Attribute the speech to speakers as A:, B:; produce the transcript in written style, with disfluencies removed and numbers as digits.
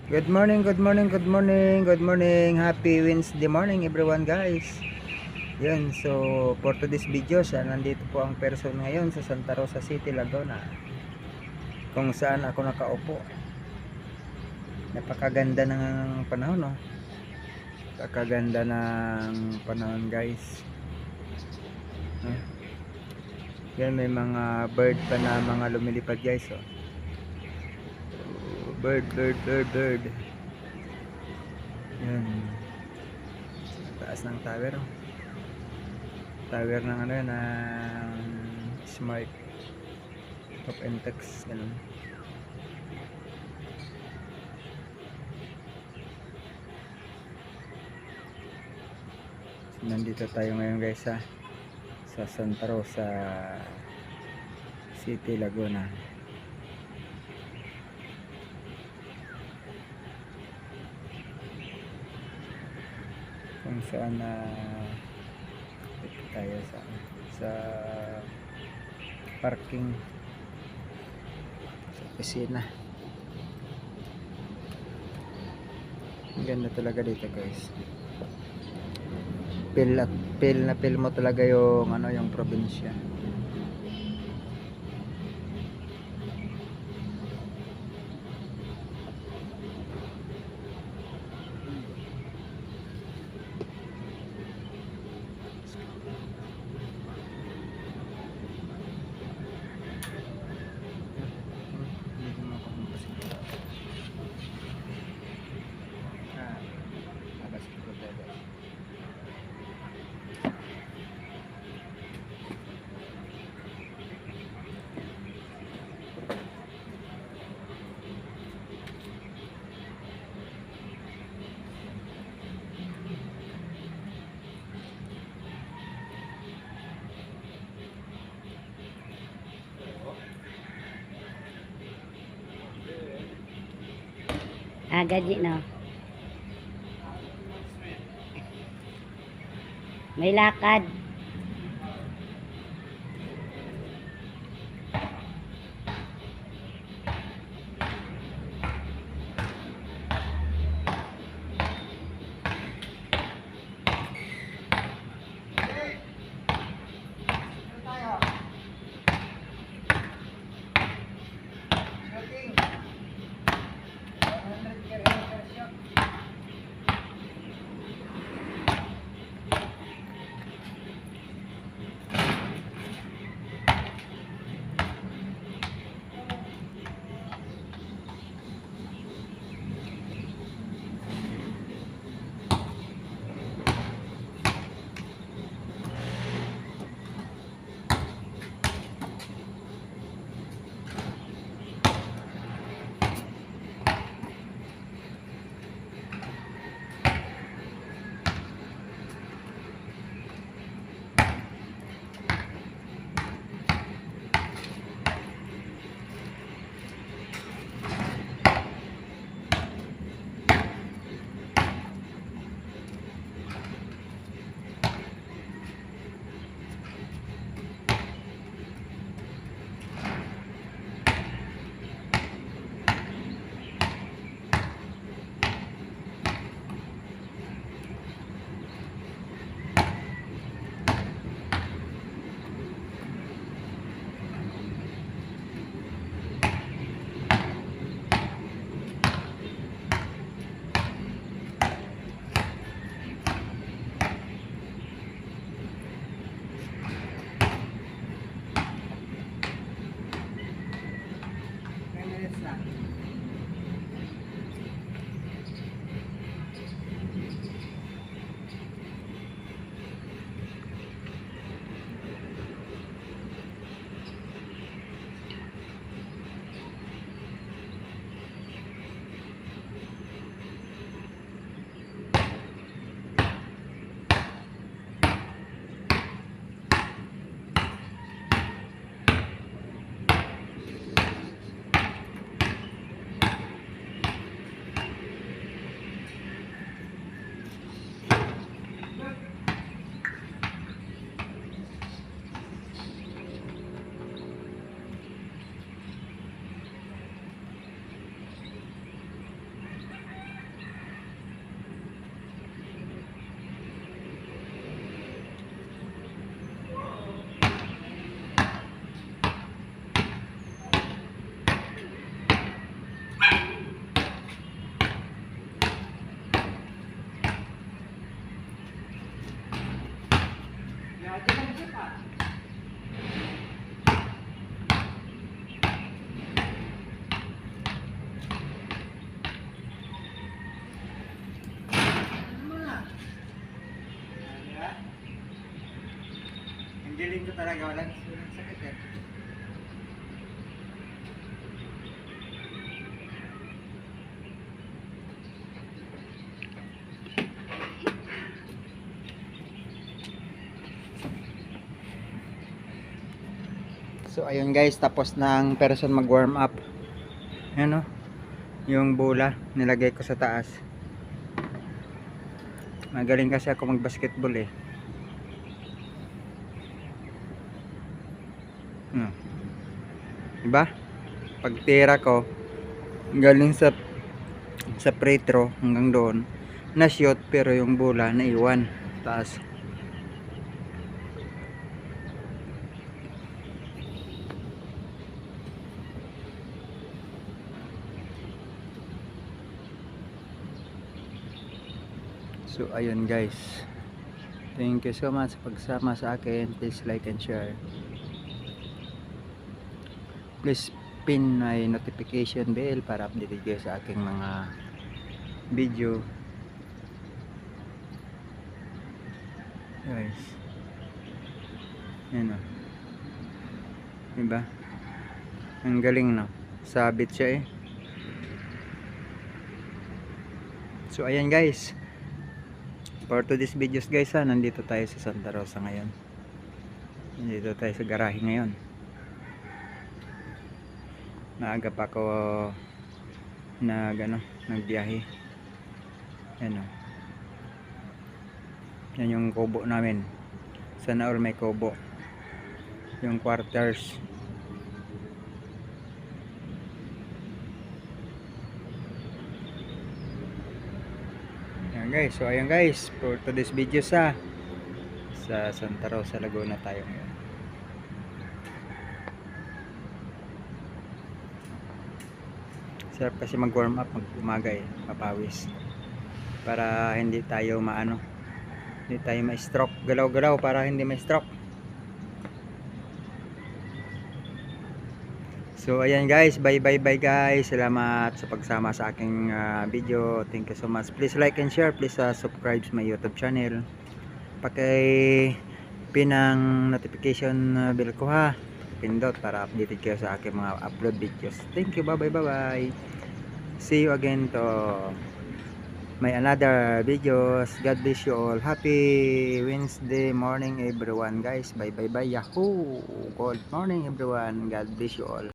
A: Good morning, good morning, good morning, good morning. Happy Wednesday morning everyone guys. Yun, so for today's video, nandito po ang person ngayon sa Santa Rosa City, Laguna. Kung saan ako nakaupo. Napakaganda ng panahon, no? Napakaganda ng panahon guys. Yan, may mga bird pa na mga lumilipad guys, oh. Bird. Yan. Taas ng tower, oh. Tower ng ano yan, ng Smart Top and Text, ganun. So, nandito tayo ngayon guys sa Santa Rosa City, Laguna. Kung saan tayo sa parking sa opisina. Ang ganda talaga dito guys. Feel mo talaga yung yung probinsya.
B: Gaji no. May lakad.
A: feeling ko talaga walang sakit eh. So ayun guys, tapos ng person mag warm up. Ayan o, yung bola nilagay ko sa taas. Magaling kasi ako mag basketball eh. Diba? Pag tira ko galing sa free throw hanggang doon na shoot, pero yung bola naiwan taas. So ayun guys, thank you so much sa pagsama sa akin. Please like and share. Please pin my notification bell para updated kayo sa aking mga video. Guys, yan o, diba? Ang galing no, sabit siya eh. So ayan guys, for today's videos guys nandito tayo sa Santa Rosa ngayon. Nandito tayo sa garahe ngayon. Maaga pa ako nagbiyahe. Yan o, yan yung kubo namin. Sana all may kubo, yung quarters. Guys, so ayan guys, for today's video sa Santa Rosa, Laguna tayo ngayon. Sarap kasi mag warm up mag umaga eh, papawis, para hindi tayo hindi tayo ma-stroke, galaw-galaw para hindi ma-stroke. So ayan guys, bye guys. Salamat sa pagsama sa aking video. Thank you so much. Please like and share. Please subscribe sa my YouTube channel. Pin ang notification bell ko ha. Pindot para updated kayo sa aking mga upload videos. Thank you. Bye. See you again to my another videos. God bless you all. Happy Wednesday morning everyone guys. Bye. Yahoo. Good morning everyone. God bless you all.